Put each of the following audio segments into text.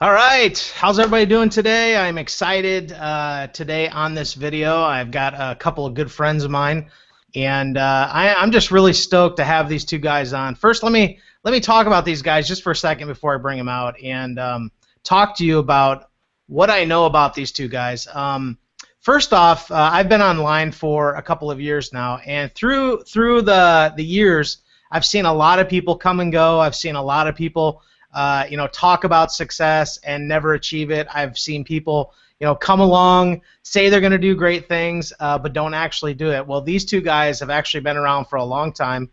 All right, how's everybody doing today? I'm excited today on this video. I've got a couple of good friends of mine, and I'm just really stoked to have these two guys on. First, let me talk about these guys just for a second before I bring them out, and talk to you about what I know about these two guys. First off, I've been online for a couple of years now, and through the years, I've seen a lot of people come and go. I've seen a lot of people talk about success and never achieve it. I've seen people, come along, say they're going to do great things, but don't actually do it. Well, these two guys have actually been around for a long time.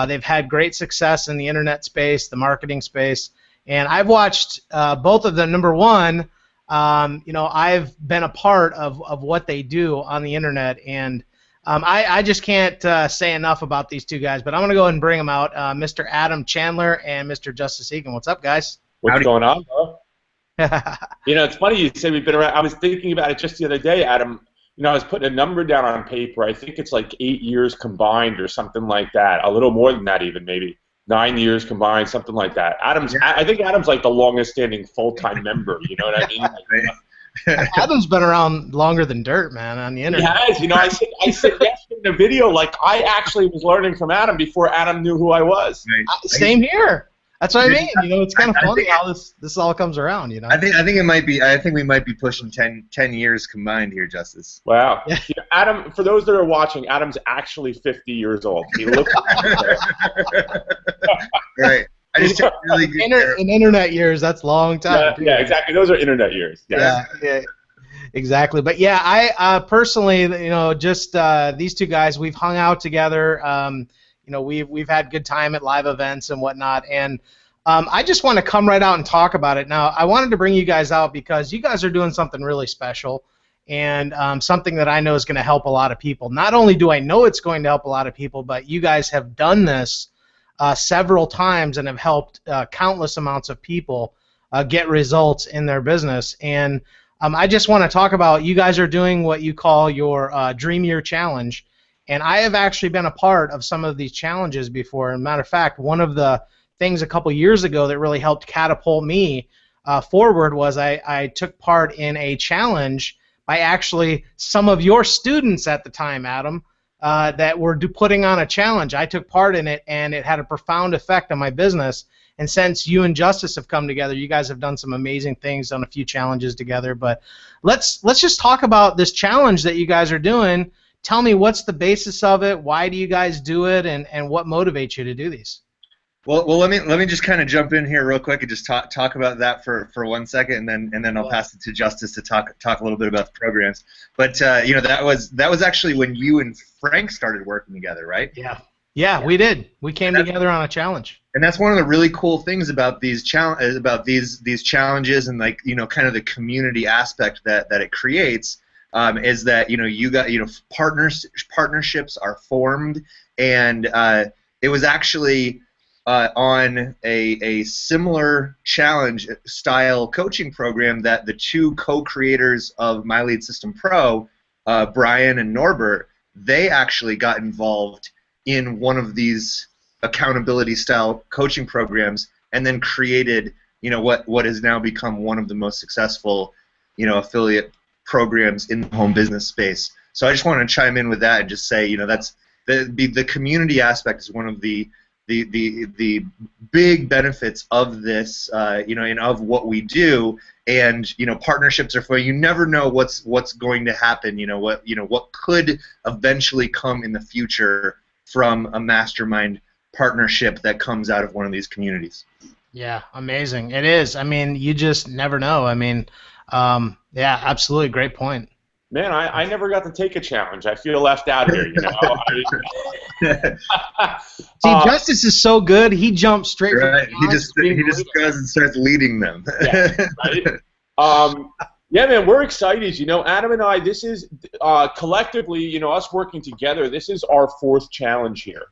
They've had great success in the internet space, the marketing space, and I've watched both of them. Number one, I've been a part of what they do on the internet, and I just can't say enough about these two guys, but I'm going to go ahead and bring them out. Mr. Adam Chandler and Mr. Justice Eagen. What's up, guys? What's going on, bro? It's funny you say we've been around. I was thinking about it just the other day, Adam. I was putting a number down on paper. I think it's like 8 years combined or something like that. A little more than that even, maybe. 9 years combined, something like that. I think Adam's like the longest-standing full-time member, you know what I mean? Adam's been around longer than dirt, man, on the internet. He has. I said yesterday in the video, like, I actually was learning from Adam before Adam knew who I was. Same here. That's what I mean. It's kind of funny how this all comes around. I think it might be. I think we might be pushing 10 years combined here, Justice. Wow. Yeah, Adam, for those that are watching, Adam's actually 50 years old. He looks. Right. I just took really good in internet years, that's a long time. Yeah, exactly. Those are internet years. Yes. Yeah, exactly. But yeah, I personally, just these two guys, we've hung out together. We've had good time at live events and whatnot, and I just want to come right out and talk about it. Now, I wanted to bring you guys out because you guys are doing something really special, and something that I know is going to help a lot of people. Not only do I know it's going to help a lot of people, but you guys have done this several times and have helped countless amounts of people get results in their business. And I just want to talk about, you guys are doing what you call your Dream Year Challenge, and I have actually been a part of some of these challenges before. As a matter of fact, one of the things a couple years ago that really helped catapult me forward was I took part in a challenge by actually some of your students at the time, Adam, that were putting on a challenge. I took part in it, and it had a profound effect on my business. And since you and Justice have come together, you guys have done some amazing things, done a few challenges together. But let's just talk about this challenge that you guys are doing. Tell me, what's the basis of it? Why do you guys do it? And what motivates you to do these? Well, let me just kind of jump in here real quick and just talk about that for 1 second, and then I'll pass it to Justice to talk a little bit about the programs. But that was actually when you and Frank started working together, right? Yeah, we did. We came together on a challenge. And that's one of the really cool things about these challenges, and kind of the community aspect that it creates, is that partnerships are formed, and it was actually on a similar challenge style coaching program that the two co-creators of My Lead System Pro, Brian and Norbert, they actually got involved in one of these accountability style coaching programs, and then created what has now become one of the most successful affiliate programs in the home business space. So I just want to chime in with that and just say that's the community aspect is one of the big benefits of this, and of what we do. And partnerships are for you never know what's going to happen. What could eventually come in the future from a mastermind partnership that comes out of one of these communities. Yeah, amazing. It is. I mean, you just never know. I mean, yeah, absolutely, great point. Man, I never got to take a challenge. I feel left out here, See, Justice is so good. He jumps straight. Right. He just goes and starts leading them. Yeah, right? Yeah, man, we're excited. Adam and I, this is collectively, us working together, this is our 4th challenge here.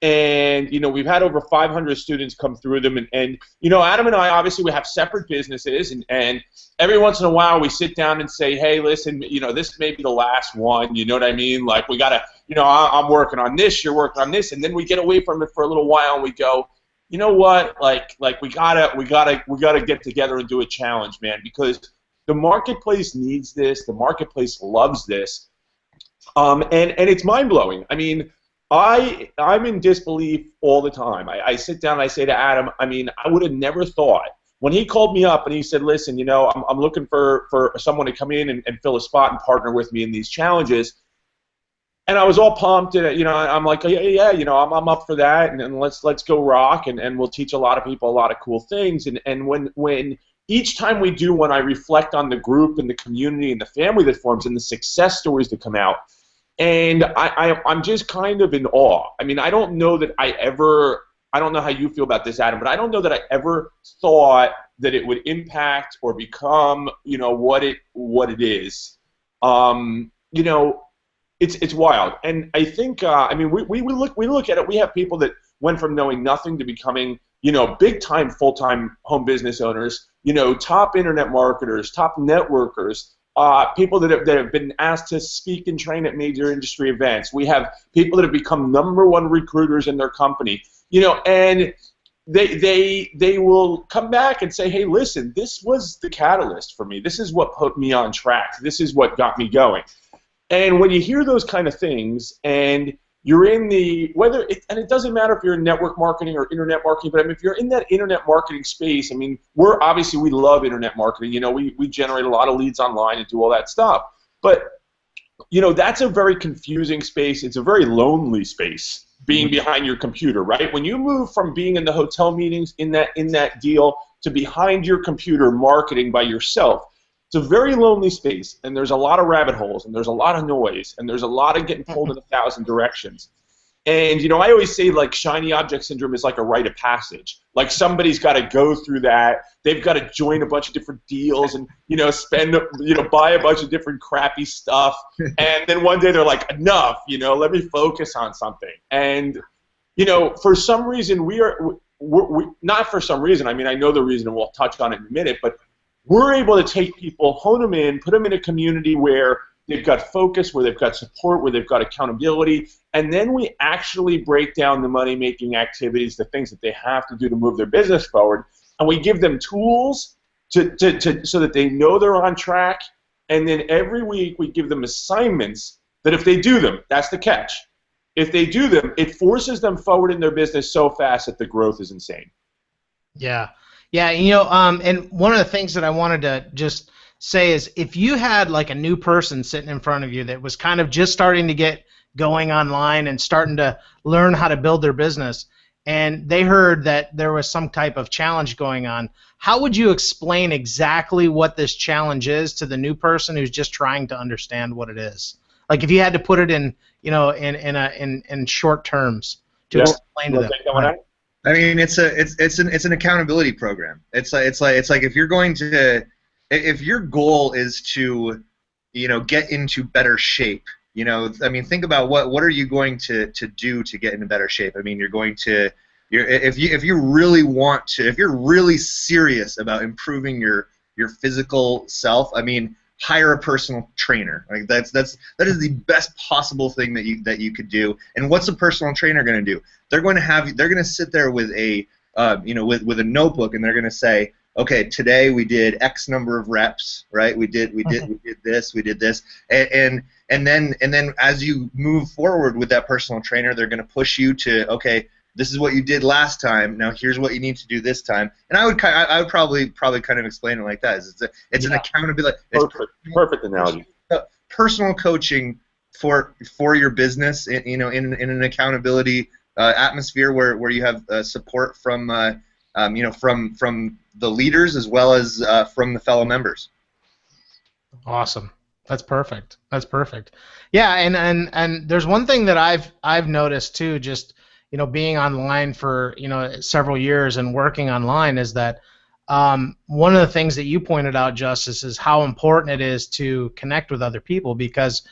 And, we've had over 500 students come through them. And Adam and I, obviously, we have separate businesses. And every once in a while, we sit down and say, hey, listen, this may be the last one. You know what I mean? Like, we got to, I'm working on this, you're working on this. And then we get away from it for a little while, and we go, you know what, like we gotta get together and do a challenge, man, because the marketplace needs this. The marketplace loves this. And it's mind blowing. I mean, I'm in disbelief all the time. I sit down and I say to Adam, I mean, I would have never thought when he called me up and he said, listen, you know, I'm looking for someone to come in and fill a spot and partner with me in these challenges. And I was all pumped, and you know, I'm like, yeah, you know, I'm up for that, and let's go rock, and we'll teach a lot of people a lot of cool things. And when each time we do, when I reflect on the group and the community and the family that forms and the success stories that come out, and I'm just kind of in awe. I mean, I don't know that I don't know how you feel about this, Adam, but I don't know that I ever thought that it would impact or become, you know, what it is. You know. It's wild, and I think I mean we look at it. We have people that went from knowing nothing to becoming, you know, big time full time home business owners. You know, top internet marketers, top networkers, people that have been asked to speak and train at major industry events. We have people that have become #1 recruiters in their company. You know, and they will come back and say, hey, listen, this was the catalyst for me. This is what put me on track. This is what got me going. And when you hear those kind of things, and you're in the and it doesn't matter if you're in network marketing or internet marketing, but I mean, if you're in that internet marketing space, I mean, we love internet marketing. You know, we generate a lot of leads online and do all that stuff. But you know, that's a very confusing space. It's a very lonely space, being behind your computer, right? When you move from being in the hotel meetings in that deal to behind your computer marketing by yourself. It's a very lonely space, and there's a lot of rabbit holes, and there's a lot of noise, and there's a lot of getting pulled in 1,000 directions. And, you know, I always say, like, shiny object syndrome is like a rite of passage. Like, somebody's got to go through that. They've got to join a bunch of different deals and, you know, buy a bunch of different crappy stuff. And then one day they're like, enough, you know, let me focus on something. And, you know, for some reason we're not for some reason. I mean, I know the reason, and we'll touch on it in a minute, but we're able to take people, hone them in, put them in a community where they've got focus, where they've got support, where they've got accountability, and then we actually break down the money-making activities, the things that they have to do to move their business forward, and we give them tools so that they know they're on track, and then every week we give them assignments that if they do them, that's the catch. If they do them, it forces them forward in their business so fast that the growth is insane. Yeah. Yeah, you know, and one of the things that I wanted to just say is if you had like a new person sitting in front of you that was kind of just starting to get going online and starting to learn how to build their business, and they heard that there was some type of challenge going on, how would you explain exactly what this challenge is to the new person who's just trying to understand what it is? Like if you had to put it in, you know, in short terms to explain to them. I mean, it's an accountability program. It's like if your goal is to, you know, get into better shape. You know, I mean, think about what are you going to do to get into better shape? I mean, if you really serious about improving your physical self, I mean, hire a personal trainer. Like that is the best possible thing that you could do. And what's a personal trainer going to do? They're going to sit there with a with a notebook, and they're going to say, okay, today we did X number of reps, right? We did this, and then as you move forward with that personal trainer, they're going to push you to, okay, this is what you did last time. Now here's what you need to do this time. And I would probably kind of explain it like that. It's an accountability. Perfect analogy. Personal coaching for your business, in an accountability atmosphere where you have support from from the leaders as well as from the fellow members. Awesome. That's perfect. Yeah, and there's one thing that I've noticed too, just being online for several years and working online, is that one of the things that you pointed out, Justice, is how important it is to connect with other people, because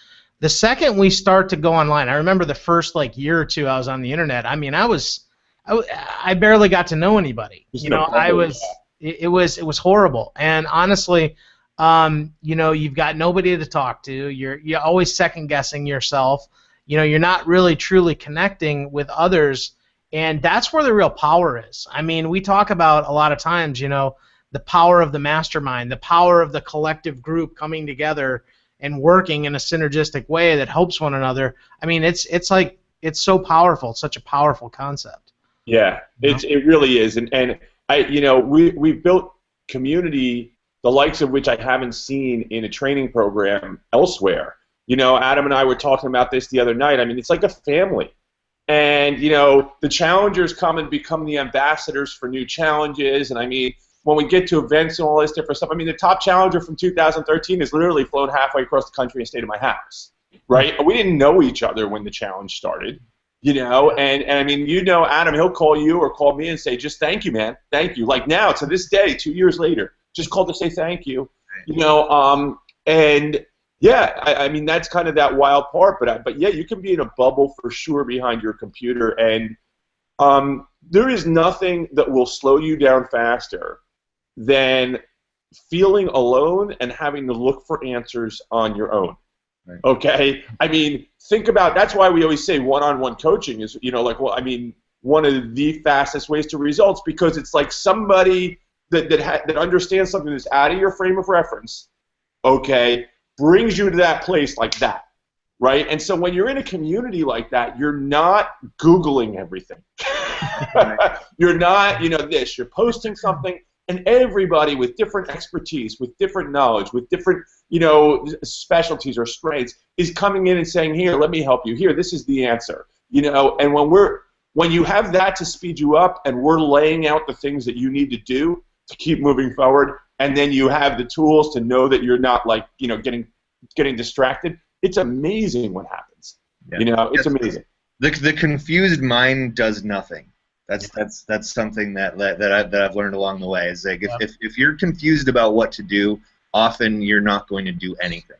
the second we start to go online, I remember the first year or two I was on the internet. I mean, I barely got to know anybody. It was horrible, and honestly, you've got nobody to talk to. You're always second guessing yourself. You're not really truly connecting with others, And that's where the real power is. I mean, we talk about a lot of times, the power of the mastermind, the power of the collective group coming together and working in a synergistic way that helps one another. I mean, it's so powerful. It's such a powerful concept. Yeah, it really is. And we've built community the likes of which I haven't seen in a training program elsewhere. Adam and I were talking about this the other night. I mean, it's like a family. And, the challengers come and become the ambassadors for new challenges. And, I mean, when we get to events and all this different stuff, I mean, the top challenger from 2013 has literally flown halfway across the country and stayed at my house, right? We didn't know each other when the challenge started, and I mean, Adam, he'll call you or call me and say, just thank you, man. Thank you. Like now, to this day, 2 years later, just called to say thank you, and yeah, I mean, that's kind of that wild part, but yeah, you can be in a bubble for sure behind your computer, and there is nothing that will slow you down faster than feeling alone and having to look for answers on your own. Right. Okay? I mean, think about, that's why we always say one-on-one coaching is, one of the fastest ways to results, because it's like somebody that understands something that's out of your frame of reference, okay, brings you to that place like that, right? And so when you're in a community like that, you're not Googling everything. You're not, you're posting something, and everybody with different expertise, with different knowledge, with different, specialties or strengths is coming in and saying, here, let me help you. Here, this is the answer. And when you have that to speed you up, and we're laying out the things that you need to do to keep moving forward, and then you have the tools to know that you're not getting distracted, it's amazing what happens. Yeah. It's amazing. The confused mind does nothing. That's something that I've learned along the way. Is like if you're confused about what to do, often you're not going to do anything,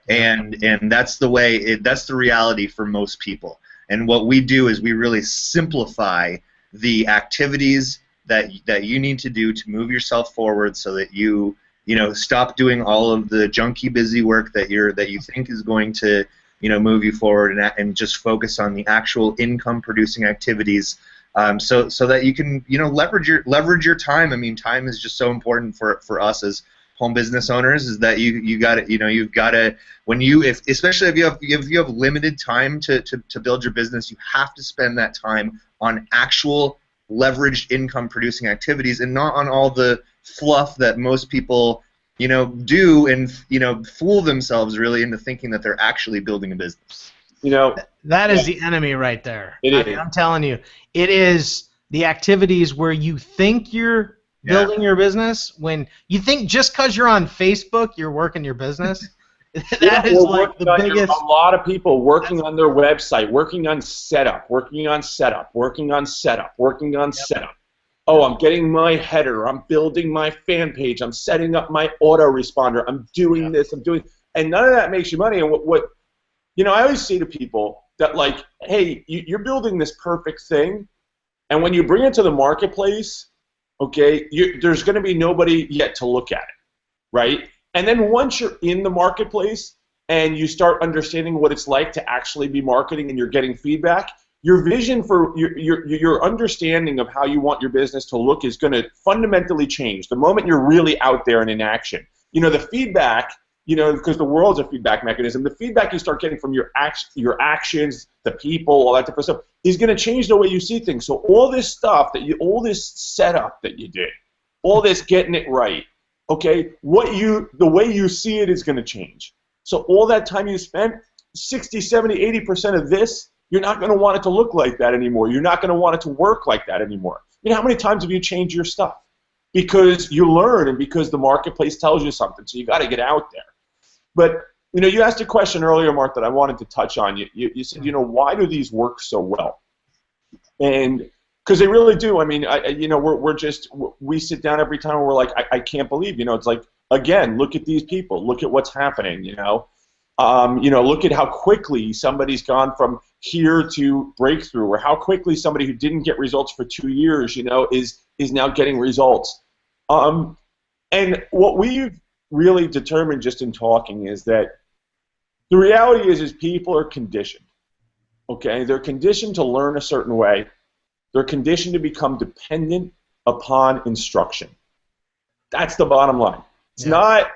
and that's the way. That's the reality for most people. And what we do is we really simplify the activities that you need to do to move yourself forward, so that you stop doing all of the junky busy work that you think is going to move you forward, and just focus on the actual income producing activities. So that you can leverage your time. I mean, time is just so important for us as home business owners. Is that you've got to especially if you have limited time to build your business, you have to spend that time on actual leveraged income producing activities, and not on all the fluff that most people do, and fool themselves really into thinking that they're actually building a business. That is the enemy right there. I mean, I'm telling you, it is the activities where you think you're building your business, when you think just because you're on Facebook you're working your business. That is like the biggest. A lot of people working on their website, working on setup, working on setup, working on setup, working on setup. Oh, I'm getting my header. I'm building my fan page. I'm setting up my autoresponder. I'm doing this. And none of that makes you money. And what I always say to people that, like, hey, you're building this perfect thing, and when you bring it to the marketplace, okay, there's going to be nobody yet to look at it, right? And then once you're in the marketplace and you start understanding what it's like to actually be marketing, and you're getting feedback, your vision for your understanding of how you want your business to look is going to fundamentally change the moment you're really out there and in action. The feedback, because the world's a feedback mechanism, the feedback you start getting from your actions, the people, all that different stuff, is going to change the way you see things. So all this stuff all this setup that you did, all this getting it right, okay, the way you see it is going to change. So all that time you spent, 60, 70, 80% of this, you're not going to want it to look like that anymore. You're not going to want it to work like that anymore. How many times have you changed your stuff? Because you learn, and because the marketplace tells you something. So you got to get out there. But you asked a question earlier, Mark, that I wanted to touch on. You said, why do these work so well? And because they really do. I mean, we sit down every time and we're like, I can't believe, it's like, again, look at these people, look at what's happening, look at how quickly somebody's gone from here to breakthrough, or how quickly somebody who didn't get results for 2 years, is now getting results. And what we've really determined just in talking is that the reality is people are conditioned. Okay, they're conditioned to learn a certain way, They're conditioned to become dependent upon instruction. That's the bottom line. It's not,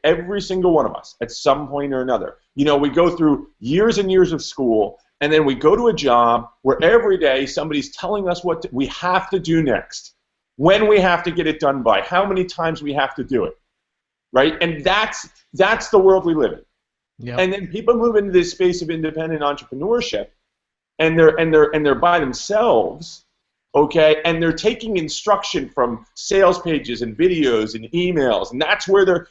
every single one of us at some point or another, we go through years and years of school, and then we go to a job where every day somebody's telling us what we have to do next, when we have to get it done by, how many times we have to do it, right? And that's the world we live in. Yep. And then people move into this space of independent entrepreneurship, and they're by themselves. Okay, and they're taking instruction from sales pages and videos and emails, and that's where they're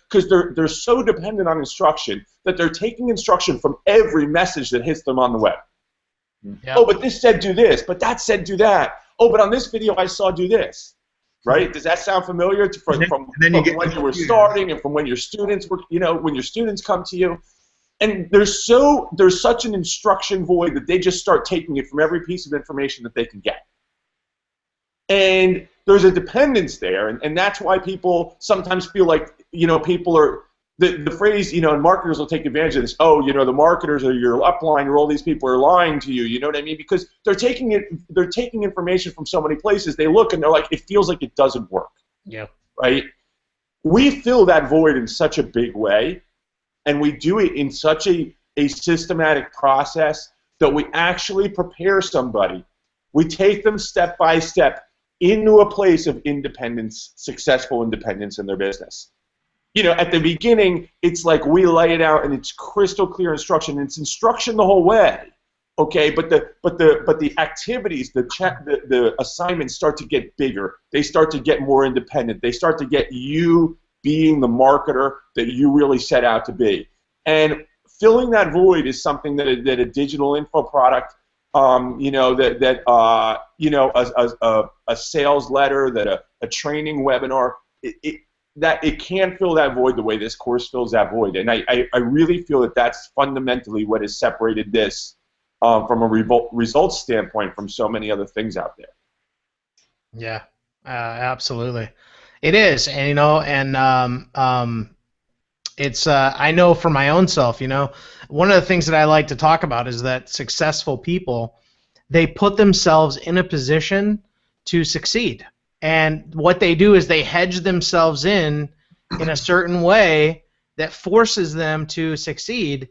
so dependent on instruction that they're taking instruction from every message that hits them on the web. Yep. Oh, but this said do this, but that said do that. Oh, but on this video I saw do this. Right? Does that sound familiar from when you were starting and from when your students were, when your students come to you? And there's such an instruction void that they just start taking it from every piece of information that they can get. And there's a dependence there, and that's why people sometimes feel like, people are, the phrase, and marketers will take advantage of this, the marketers are your upline, or all these people are lying to you, you know what I mean? Because they're taking information from so many places, they look and they're like, it feels like it doesn't work. Yeah. Right? We fill that void in such a big way, and we do it in such a systematic process that we actually prepare somebody. We take them step by step into a place of independence, successful independence in their business. At the beginning, it's like we lay it out and it's crystal clear instruction. And it's instruction the whole way, okay? But the activities, the assignments start to get bigger. They start to get more independent. They start to get you being the marketer that you really set out to be. And filling that void is something that a digital info product, a sales letter, that a training webinar, it can't fill that void the way this course fills that void. And I really feel that that's fundamentally what has separated this from a results standpoint from so many other things out there. Yeah, absolutely. It is, and it's I know for my own self, one of the things that I like to talk about is that successful people, they put themselves in a position to succeed. And what they do is they hedge themselves in a certain way that forces them to succeed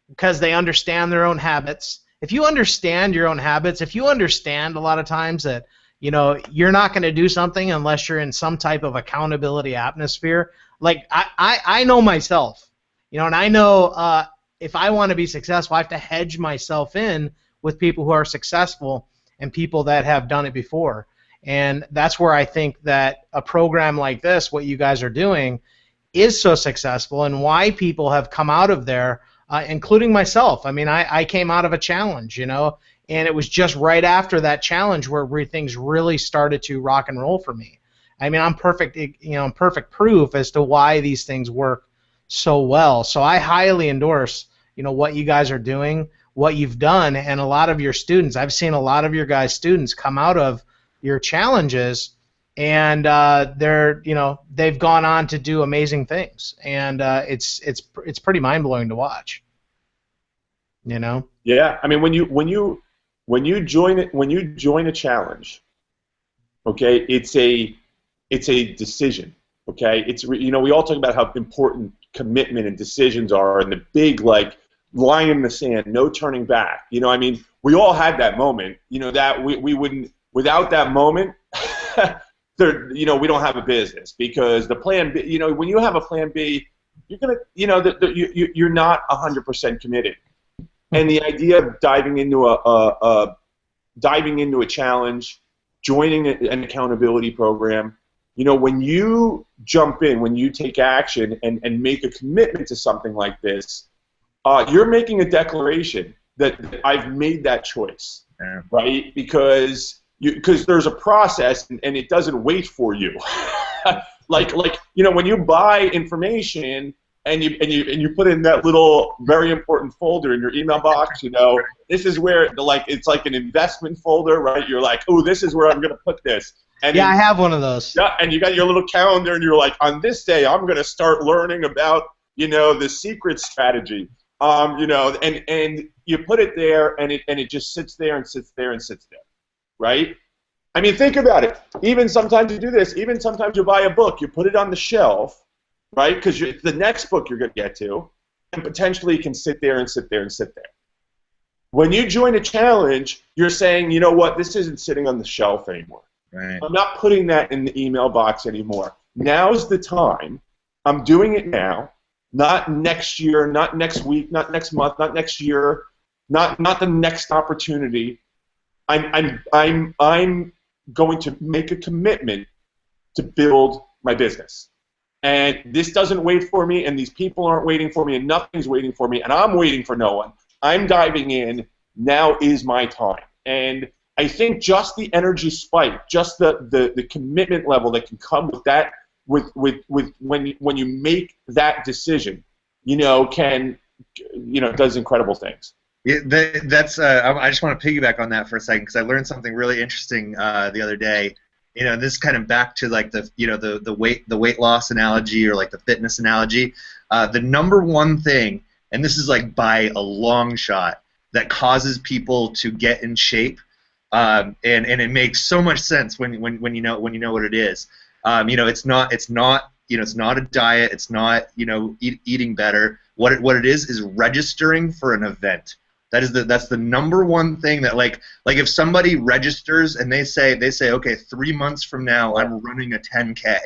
because they understand their own habits. If you understand your own habits, if you understand a lot of times that you're not going to do something unless you're in some type of accountability atmosphere. Like I know myself, and I know if I want to be successful, I have to hedge myself in with people who are successful and people that have done it before. And that's where I think that a program like this, what you guys are doing, is so successful and why people have come out of there, including myself. I mean, I came out of a challenge, and it was just right after that challenge where things really started to rock and roll for me. I mean, I'm perfect proof as to why these things work so well. So I highly endorse, what you guys are doing, what you've done, and a lot of your students. I've seen a lot of your guys' students come out of your challenges, and they've gone on to do amazing things, and it's pretty mind blowing to watch. Yeah, I mean, when you join a challenge, okay, it's a decision, okay. We all talk about how important commitment and decisions are, and the big line in the sand, no turning back. I mean, we all had that moment. That we wouldn't. Without that moment, we don't have a business, because the plan B, when you have a plan B, you're gonna, you're not 100% committed. And the idea of diving into a challenge, joining an accountability program, when you jump in, when you take action and make a commitment to something like this, you're making a declaration that I've made that choice, right? Because there's a process, and it doesn't wait for you. When you buy information and you put in that little very important folder in your email box, this is where it's like an investment folder, right? You're like, oh, this is where I'm going to put this. And I have one of those. Yeah, and you got your little calendar, and you're like, on this day, I'm going to start learning about the secret strategy. And you put it there, and it just sits there and sits there and sits there. right? I mean, think about it. Even sometimes you do this. Even sometimes you buy a book, you put it on the shelf, right? Because it's the next book you're going to get to, and potentially you can sit there and sit there and sit there. When you join a challenge, you're saying, you know what, this isn't sitting on the shelf anymore. Right. I'm not putting that in the email box anymore. Now's the time. I'm doing it now, not next year, not next week, not next month, not next year, not the next opportunity. I'm going to make a commitment to build my business. And this doesn't wait for me, and these people aren't waiting for me, and nothing's waiting for me, and I'm waiting for no one. I'm diving in. Now is my time. And I think just the energy spike, just the commitment level that can come with that, with when you make that decision, does incredible things. Yeah, I just want to piggyback on that for a second because I learned something really interesting the other day. This is kind of back to like the weight loss analogy or like the fitness analogy. The number one thing, and this is like by a long shot, that causes people to get in shape, and it makes so much sense when you know what it is. It's not a diet. It's not eating better. What it is registering for an event. That's the number one thing that like if somebody registers and they say okay, 3 months from now I'm running a 10K.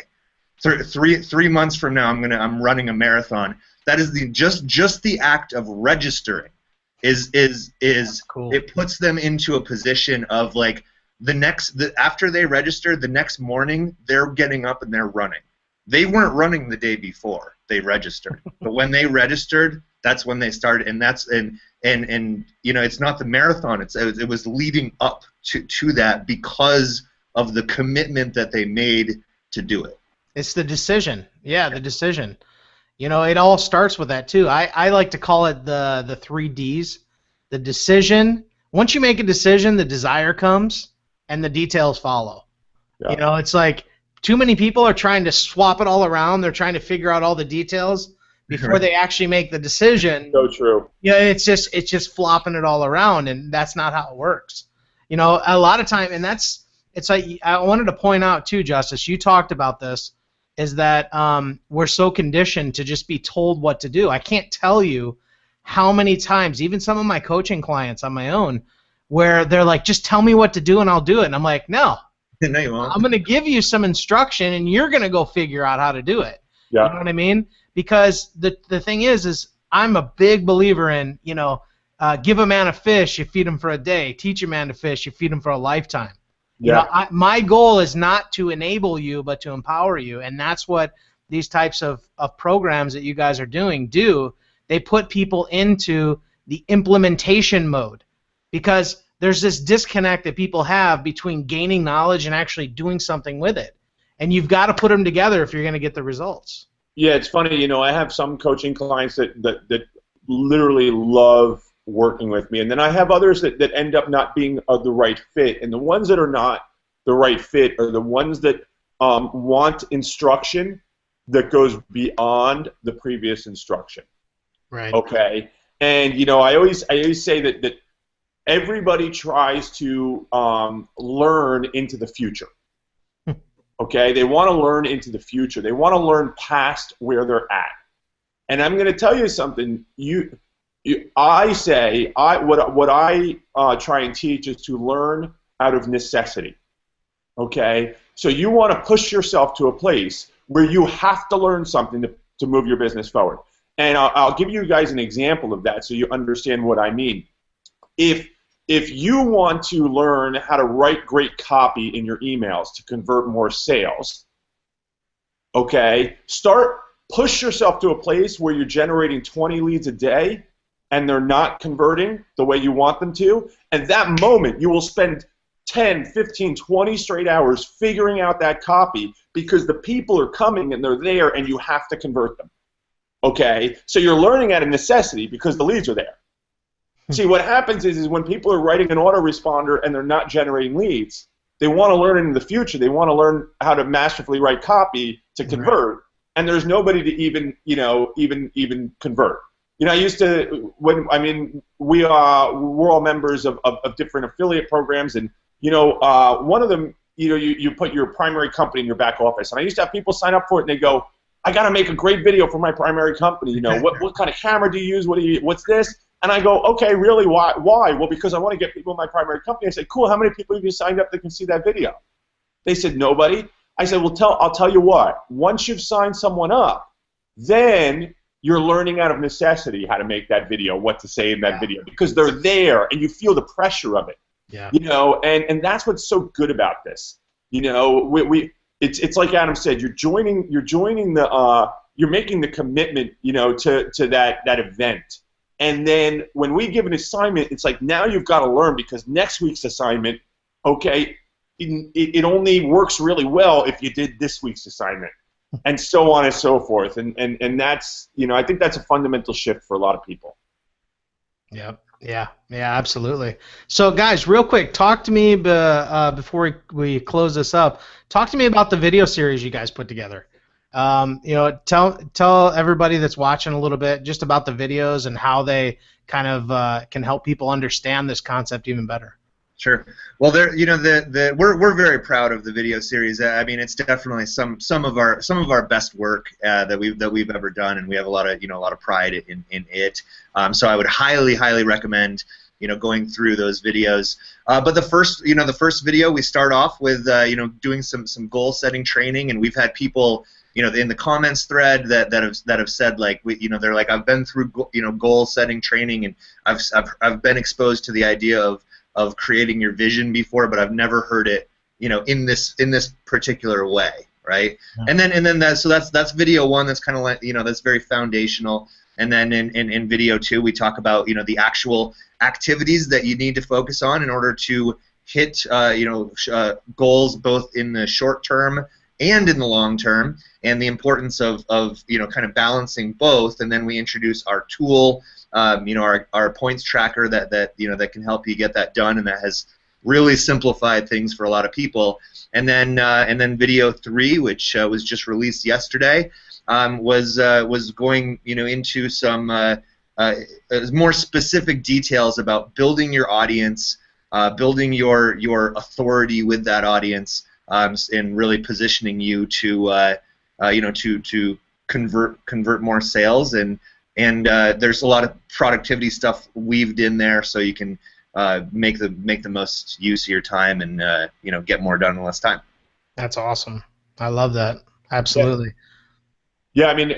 Three months from now I'm running a marathon. That is just the act of registering is cool. It puts them into a position of like after they register, the next morning they're getting up and they're running. They weren't running the day before they registered, but when they registered, that's when they started, and it's not the marathon. It was leading up to that because of the commitment that they made to do it. It's the decision. Yeah, the decision. It all starts with that too. I like to call it the 3 Ds. The decision. Once you make a decision, the desire comes, and the details follow. Yeah. It's like too many people are trying to swap it all around. They're trying to figure out all the details before they actually make the decision. So true. It's just flopping it all around, and that's not how it works. A lot of time, and it's like I wanted to point out too, Justice. You talked about this. Is that we're so conditioned to just be told what to do. I can't tell you how many times, even some of my coaching clients on my own, where they're like, just tell me what to do and I'll do it. And I'm like, no. No, you won't. I'm going to give you some instruction and you're going to go figure out how to do it. Yeah. You know what I mean? Because the thing is I'm a big believer in, give a man a fish, you feed him for a day. Teach a man to fish, you feed him for a lifetime. Yeah. My goal is not to enable you, but to empower you, and that's what these types of programs that you guys are doing do. They put people into the implementation mode because there's this disconnect that people have between gaining knowledge and actually doing something with it, and you've got to put them together if you're going to get the results. Yeah, it's funny. I have some coaching clients that literally love working with me, and then I have others that end up not being the right fit, and the ones that are not the right fit are the ones that want instruction that goes beyond the previous instruction. Right. Okay. And I always say that everybody tries to learn into the future. Okay, they want to learn into the future. They want to learn past where they're at. And I'm going to tell you something. I try and teach is to learn out of necessity. Okay? So you want to push yourself to a place where you have to learn something to move your business forward. And I'll give you guys an example of that so you understand what I mean. If you want to learn how to write great copy in your emails to convert more sales, okay, push yourself to a place where you're generating 20 leads a day and they're not converting the way you want them to, and that moment you will spend 10, 15, 20 straight hours figuring out that copy because the people are coming and they're there and you have to convert them. Okay? So you're learning out of necessity because the leads are there. See, what happens is when people are writing an autoresponder and they're not generating leads, they want to learn in the future. They want to learn how to masterfully write copy to convert, right. And there's nobody to even convert. I used to we're all members of different affiliate programs, and one of them, you put your primary company in your back office, and I used to have people sign up for it, and they go, I got to make a great video for my primary company. What kind of camera do you use? What's this? And I go, okay, really, why? Well, because I want to get people in my primary company. I said, cool, how many people have you signed up that can see that video? They said, nobody. I said, well, I'll tell you what. Once you've signed someone up, then you're learning out of necessity how to make that video, what to say in that video, because they're there and you feel the pressure of it. Yeah. And that's what's so good about this. It's like Adam said, you're making the commitment, to that event. And then when we give an assignment, it's like now you've got to learn, because next week's assignment, okay, it only works really well if you did this week's assignment, and so on and so forth. And that's, I think that's a fundamental shift for a lot of people. Yep. Yeah, absolutely. So, guys, real quick, talk to me before we close this up. Talk to me about the video series you guys put together. Tell everybody that's watching a little bit just about the videos and how they kind of can help people understand this concept even better. Sure. Well, we're very proud of the video series. I mean, it's definitely some of our best work that we've ever done, and we have a lot of pride in it. So I would highly recommend going through those videos. But the first video, we start off with doing some goal setting training, and we've had people in the comments thread that have said, like, they're like, I've been through goal setting training, and I've been exposed to the idea of creating your vision before, but I've never heard it, in this particular way, right? Yeah. And then that's video one. That's kind of like, that's very foundational. And then in video two, we talk about the actual activities that you need to focus on in order to hit goals both in the short term and in the long term, and the importance of kind of balancing both. And then we introduce our tool. Our points tracker that can help you get that done, and that has really simplified things for a lot of people. And then video 3, which was just released yesterday, was going into some more specific details about building your audience, building your authority with that audience, and really positioning you to convert more sales. And there's a lot of productivity stuff weaved in there, so you can make the most use of your time and get more done in less time. That's awesome. I love that. Absolutely. Yeah, I mean,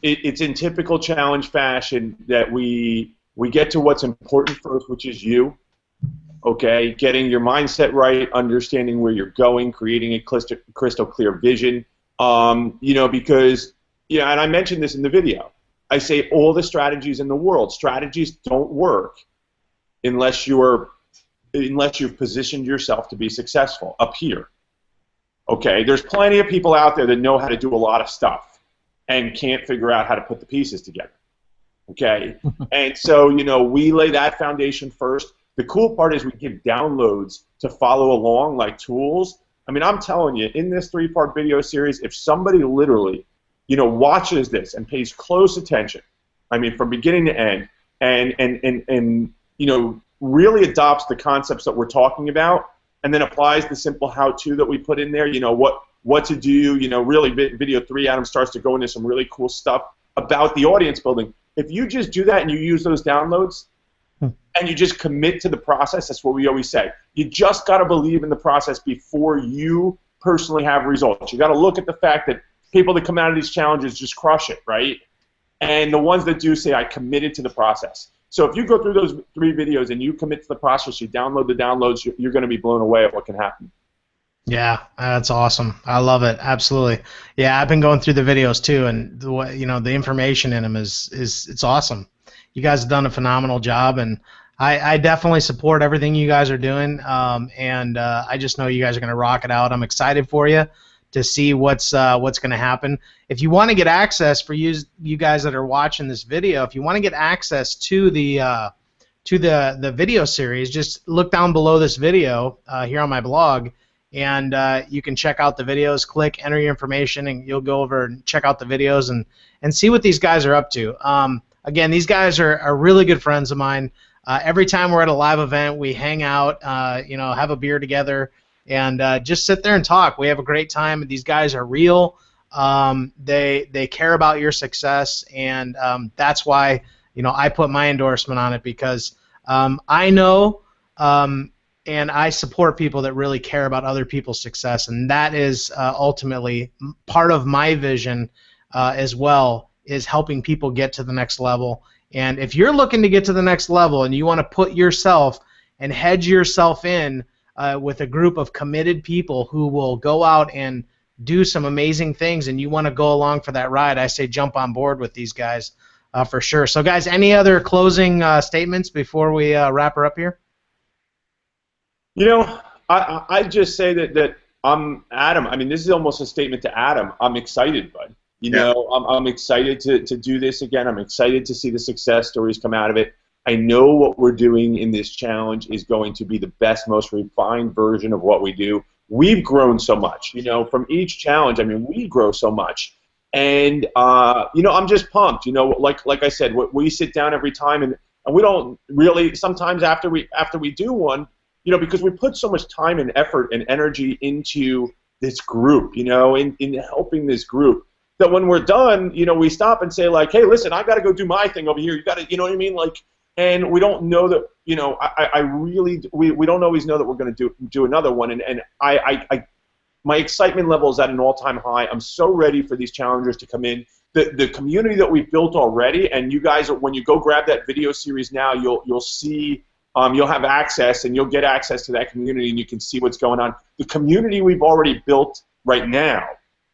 it's in typical challenge fashion that we get to what's important first, which is you. Okay, getting your mindset right, understanding where you're going, creating a crystal clear vision. Because. Yeah, and I mentioned this in the video. I say all the strategies in the world. Strategies don't work unless you've positioned yourself to be successful up here. Okay, there's plenty of people out there that know how to do a lot of stuff and can't figure out how to put the pieces together. Okay, and so we lay that foundation first. The cool part is we give downloads to follow along, like tools. I mean, I'm telling you, in this 3-part video series, if somebody literally watches this and pays close attention, I mean, from beginning to end, and really adopts the concepts that we're talking about, and then applies the simple how-to that we put in there, what to do, really video 3, Adam starts to go into some really cool stuff about the audience building. If you just do that and you use those downloads, and you just commit to the process, that's what we always say. You just got to believe in the process before you personally have results. You got to look at the fact that people that come out of these challenges just crush it, right? And the ones that do say, I committed to the process. So if you go through those 3 videos and you commit to the process, you download the downloads, you're going to be blown away at what can happen. Yeah, that's awesome. I love it. Absolutely. Yeah, I've been going through the videos too, and the information in them it's awesome. You guys have done a phenomenal job, and I definitely support everything you guys are doing, and I just know you guys are going to rock it out. I'm excited for you to see what's going to happen. If you want to get access, for you guys that are watching this video, if you want to get access to the video series, just look down below this video here on my blog, and you can check out the videos. Click, enter your information, and you'll go over and check out the videos and see what these guys are up to. Again, these guys are really good friends of mine. every time we're at a live event, we hang out, have a beer together, and just sit there and talk. We have a great time. These guys are real. They care about your success, and that's why I put my endorsement on it, because I know and I support people that really care about other people's success, and that is ultimately part of my vision as well, is helping people get to the next level. And if you're looking to get to the next level and you want to put yourself and hedge yourself in with a group of committed people who will go out and do some amazing things, and you want to go along for that ride, I say jump on board with these guys for sure. So, guys, any other closing statements before we wrap her up here? I just say that I'm Adam. I mean, this is almost a statement to Adam. I'm excited, bud. I'm excited to do this again. I'm excited to see the success stories come out of it. I know what we're doing in this challenge is going to be the best, most refined version of what we do. We've grown so much, from each challenge. I mean, we grow so much. And, I'm just pumped. Like I said, we sit down every time, and we don't really, sometimes after we do one, because we put so much time and effort and energy into this group, in helping this group, that when we're done, we stop and say, like, hey, listen, I got to go do my thing over here. You got to, you know what I mean? Like, and we don't know that, we don't always know that we're going to do another one. And my excitement level is at an all-time high. I'm so ready for these challengers to come in. The community that we've built already, and you guys, when you go grab that video series now, you'll see. You'll have access, and you'll get access to that community, and you can see what's going on. The community we've already built right now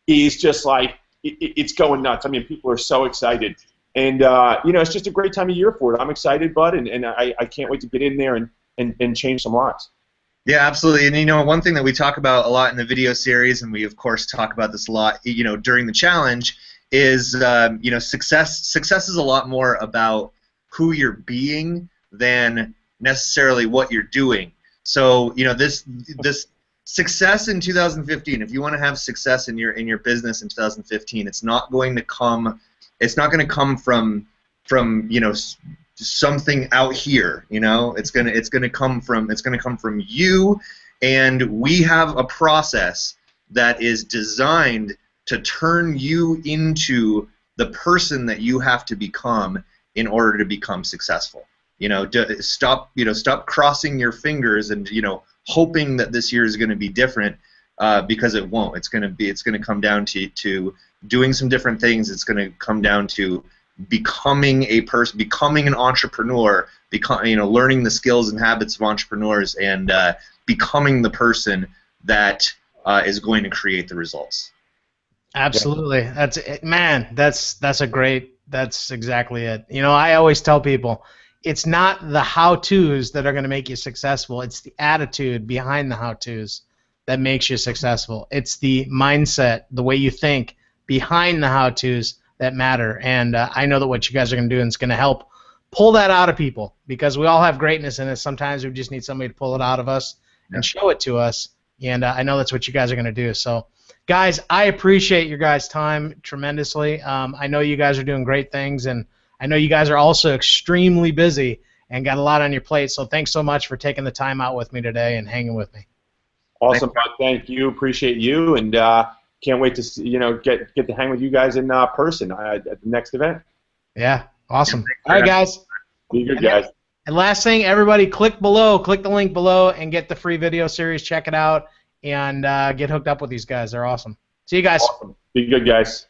is just like, it's going nuts. I mean, people are so excited. And, it's just a great time of year for it. I'm excited, bud, and I can't wait to get in there and change some lives. Yeah, absolutely. And, one thing that we talk about a lot in the video series, and we, of course, talk about this a lot, during the challenge, is, success is a lot more about who you're being than necessarily what you're doing. So this success in 2015, if you want to have success in your business in 2015, it's not going to come from something out here. It's going to come from you. And we have a process that is designed to turn you into the person that you have to become in order to become successful. Stop crossing your fingers and hoping that this year is going to be different, because it won't. It's going to come down to doing some different things. It's going to come down to becoming a person, becoming an entrepreneur, learning the skills and habits of entrepreneurs, and becoming the person that is going to create the results. Absolutely. That's it, man. That's exactly it. I always tell people, it's not the how-tos that are going to make you successful. It's the attitude behind the how-tos that makes you successful. It's the mindset, the way you think behind the how-tos that matter. And I know that what you guys are going to do is going to help pull that out of people, because we all have greatness in us. Sometimes we just need somebody to pull it out of us and show it to us. And I know that's what you guys are going to do. So, guys, I appreciate your guys' time tremendously. I know you guys are doing great things, and I know you guys are also extremely busy and got a lot on your plate, so thanks so much for taking the time out with me today and hanging with me. Awesome, bud. Thank you. Appreciate you, and can't wait to get to hang with you guys in person at the next event. Yeah, awesome. All right, guys. Be good, guys. And last thing, everybody, click the link below, and get the free video series. Check it out, and get hooked up with these guys. They're awesome. See you guys. Awesome. Be good, guys.